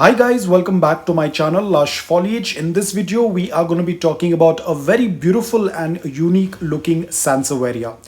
Hi guys, welcome back to my channel Lush Foliage. In this video, we are going to be talking about a very beautiful and unique looking Sansevieria.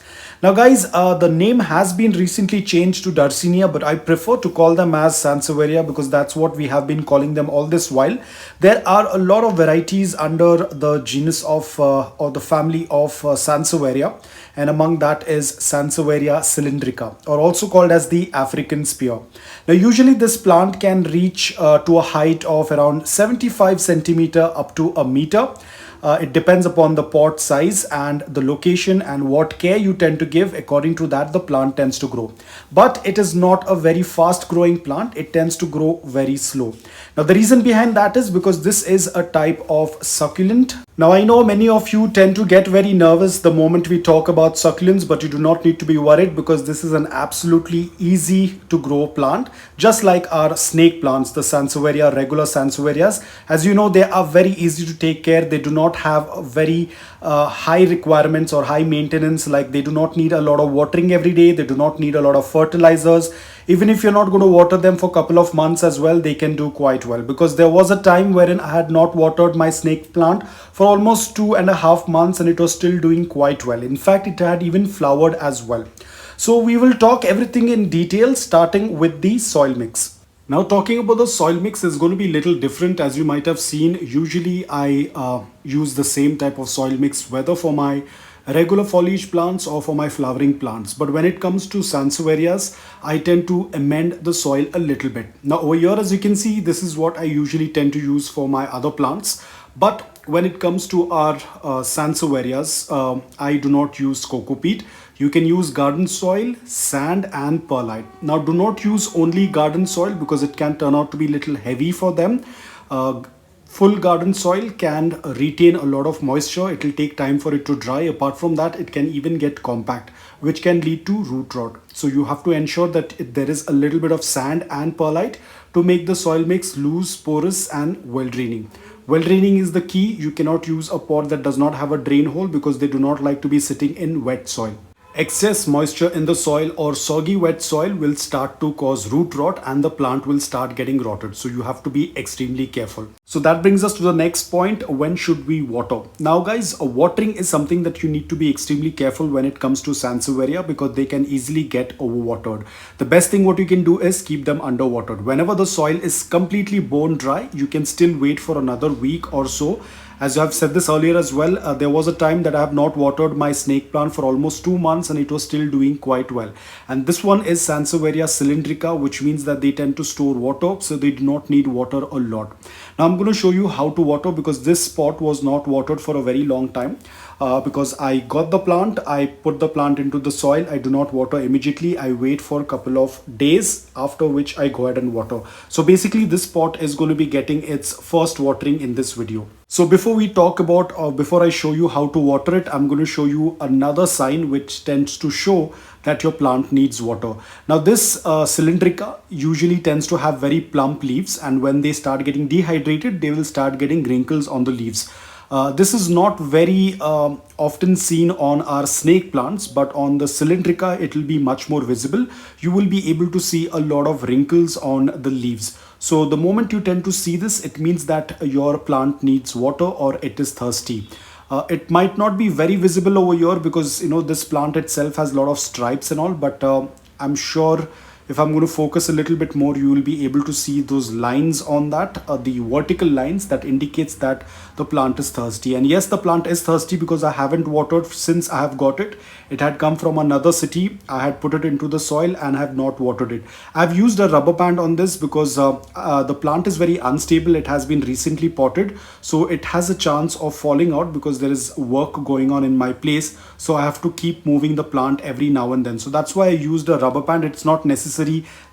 Now guys, the name has been recently changed to Darcinia, but I prefer to call them as Sansevieria because that's what we have been calling them all this while. There are a lot of varieties under the genus of or the family of Sansevieria, and among that is Sansevieria Cylindrica, or also called as the African spear. Now usually this plant can reach to a height of around 75 centimeter up to a meter. It depends upon the pot size and the location and what care you tend to give. According to that, the plant tends to grow. But it is not a very fast growing plant. It tends to grow very slow. Now the reason behind that is because this is a type of succulent. Now I know many of you tend to get very nervous the moment we talk about succulents, but you do not need to be worried because this is an absolutely easy to grow plant, just like our snake plants, the Sansevieria, regular Sansevierias. As you know, they are very easy to take care. They do not have a very high requirements or high maintenance. Like, they do not need a lot of watering every day. They do not need a lot of fertilizers. Even if you're not going to water them for a couple of months as well, they can do quite well. Because there was a time wherein I had not watered my snake plant for almost 2.5 months and it was still doing quite well. In fact, it had even flowered as well. So we will talk everything in detail, starting with the soil mix. Now talking about the soil mix is going to be a little different. As you might have seen, usually I use the same type of soil mix whether for my regular foliage plants or for my flowering plants. But when it comes to Sansevierias, I tend to amend the soil a little bit. Now over here, as you can see, this is what I usually tend to use for my other plants. But when it comes to our Sansevierias, I do not use coco peat. You can use garden soil, sand and perlite. Now do not use only garden soil because it can turn out to be a little heavy for them. Full garden soil can retain a lot of moisture. It will take time for it to dry. Apart from that, it can even get compact, which can lead to root rot. So you have to ensure that there is a little bit of sand and perlite to make the soil mix loose, porous and well draining. Well draining is the key. You cannot use a pot that does not have a drain hole because they do not like to be sitting in wet soil. Excess moisture in the soil or soggy wet soil will start to cause root rot and the plant will start getting rotted. So you have to be extremely careful. So that brings us to the next point. When should we water? Now guys, watering is something that you need to be extremely careful when it comes to Sansevieria because they can easily get overwatered. The best thing what you can do is keep them underwatered. Whenever the soil is completely bone dry, you can still wait for another week or so. As I've said this earlier as well, there was a time that I have not watered my snake plant for almost 2 months and it was still doing quite well. And this one is Sansevieria Cylindrica, which means that they tend to store water, so they do not need water a lot. Now I'm going to show you how to water because this spot was not watered for a very long time. Because I got the plant, I put the plant into the soil. I do not water immediately. I wait for a couple of days, after which I go ahead and water. So basically this pot is going to be getting its first watering in this video. So before we talk about or before I show you how to water it, I'm going to show you another sign which tends to show that your plant needs water. Now this Cylindrica usually tends to have very plump leaves, and when they start getting dehydrated, they will start getting wrinkles on the leaves. This is not very often seen on our snake plants, but on the Cylindrica, it will be much more visible. You will be able to see a lot of wrinkles on the leaves. So the moment you tend to see this, it means that your plant needs water or it is thirsty. It might not be very visible over here because, you know, this plant itself has a lot of stripes and all, but I'm sure if I'm going to focus a little bit more, you will be able to see those lines on that, the vertical lines that indicates that the plant is thirsty. And yes, the plant is thirsty because I haven't watered since I have got it. It had come from another city. I had put it into the soil and have not watered it. I've used a rubber band on this because the plant is very unstable. It has been recently potted, so it has a chance of falling out because there is work going on in my place. So I have to keep moving the plant every now and then. So that's why I used a rubber band. It's not necessary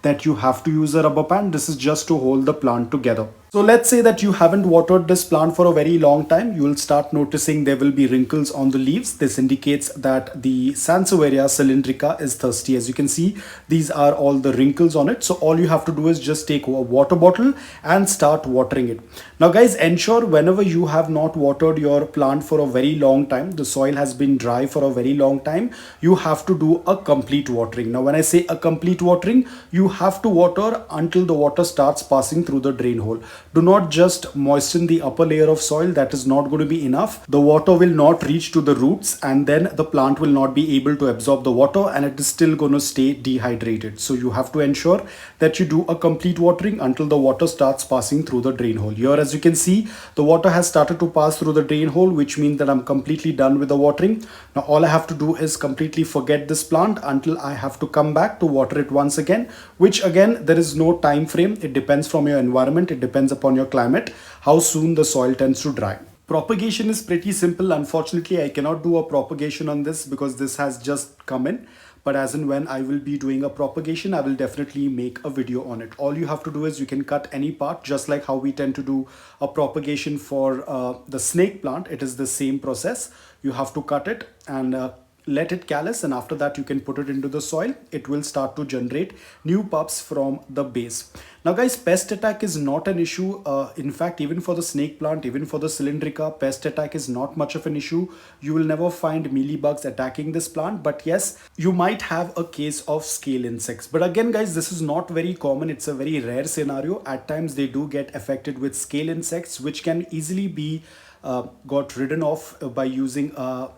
that you have to use a rubber band. This is just to hold the plant together. So let's say that you haven't watered this plant for a very long time. You will start noticing there will be wrinkles on the leaves. This indicates that the Sansevieria Cylindrica is thirsty. As you can see, these are all the wrinkles on it. So all you have to do is just take a water bottle and start watering it. Now guys, ensure whenever you have not watered your plant for a very long time, the soil has been dry for a very long time, you have to do a complete watering. Now when I say a complete watering, you have to water until the water starts passing through the drain hole. Do not just moisten the upper layer of soil. That is not going to be enough. The water will not reach to the roots, and then the plant will not be able to absorb the water, and it is still going to stay dehydrated. So you have to ensure that you do a complete watering until the water starts passing through the drain hole. Here, as you can see, the water has started to pass through the drain hole, which means that I'm completely done with the watering. Now all I have to do is completely forget this plant until I have to come back to water it once again, which again, there is no time frame. It depends from your environment. It depends upon your climate, how soon the soil tends to dry. Propagation is pretty simple. Unfortunately, I cannot do a propagation on this because this has just come in. But as and when I will be doing a propagation, I will definitely make a video on it. All you have to do is you can cut any part, just like how we tend to do a propagation for the snake plant. It is the same process. You have to cut it and let it callus, and after that you can put it into the soil. It will start to generate new pups from the base. Now guys, pest attack is not an issue. In fact, even for the snake plant, even for the cylindrica, pest attack is not much of an issue. You will never find mealybugs attacking this plant, but yes, you might have a case of scale insects. But again guys, this is not very common. It's a very rare scenario. At times they do get affected with scale insects, which can easily be got ridden off by using a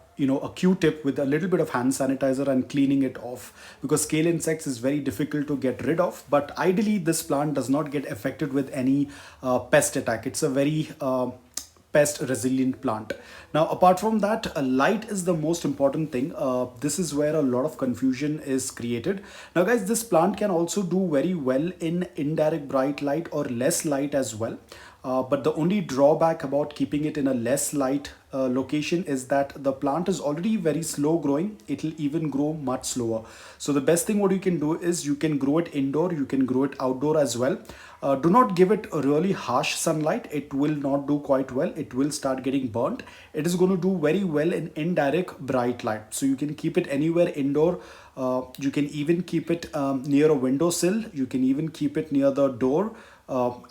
Q-tip with a little bit of hand sanitizer and cleaning it off, because scale insects is very difficult to get rid of. But ideally this plant does not get affected with any pest attack. It's a very pest resilient plant. Now apart from that, light is the most important thing. This is where a lot of confusion is created. Now guys, this plant can also do very well in indirect bright light or less light as well. But the only drawback about keeping it in a less light location is that the plant is already very slow growing. It will even grow much slower. So the best thing what you can do is you can grow it indoor, you can grow it outdoor as well. Do not give it a really harsh sunlight. It will not do quite well. It will start getting burnt. It is going to do very well in indirect bright light. So you can keep it anywhere indoor. You can even keep it near a windowsill. You can even keep it near the door.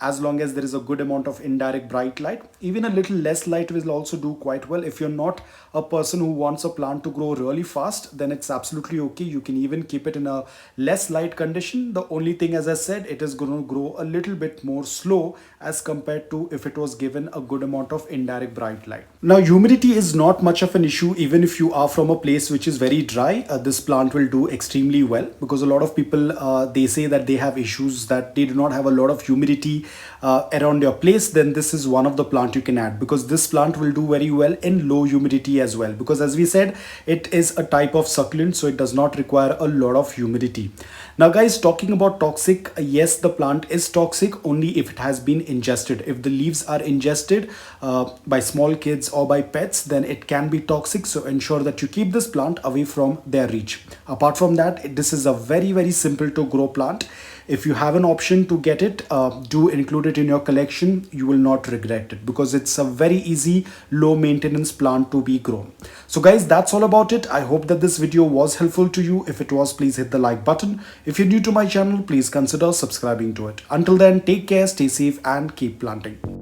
As long as there is a good amount of indirect bright light. Even a little less light will also do quite well. If you're not a person who wants a plant to grow really fast, then it's absolutely okay. You can even keep it in a less light condition. The only thing, as I said, it is going to grow a little bit more slow as compared to if it was given a good amount of indirect bright light. Now humidity is not much of an issue. Even if you are from a place which is very dry, this plant will do extremely well, because a lot of people they say that they have issues that they do not have a lot of humidity around your place. Then this is one of the plant you can add, because this plant will do very well in low humidity as well, because as we said, it is a type of succulent, so it does not require a lot of humidity. Now guys, talking about toxic, yes, the plant is toxic only if it has been ingested. If the leaves are ingested by small kids or by pets, then it can be toxic. So ensure that you keep this plant away from their reach. Apart from that, this is a very simple to grow plant. If you have an option to get it, do include it in your collection. You will not regret it, because it's a very easy, low maintenance plant to be grown. So guys, that's all about it. I hope that this video was helpful to you. If it was, please hit the like button. If you're new to my channel, please consider subscribing to it. Until then, take care, stay safe, and keep planting.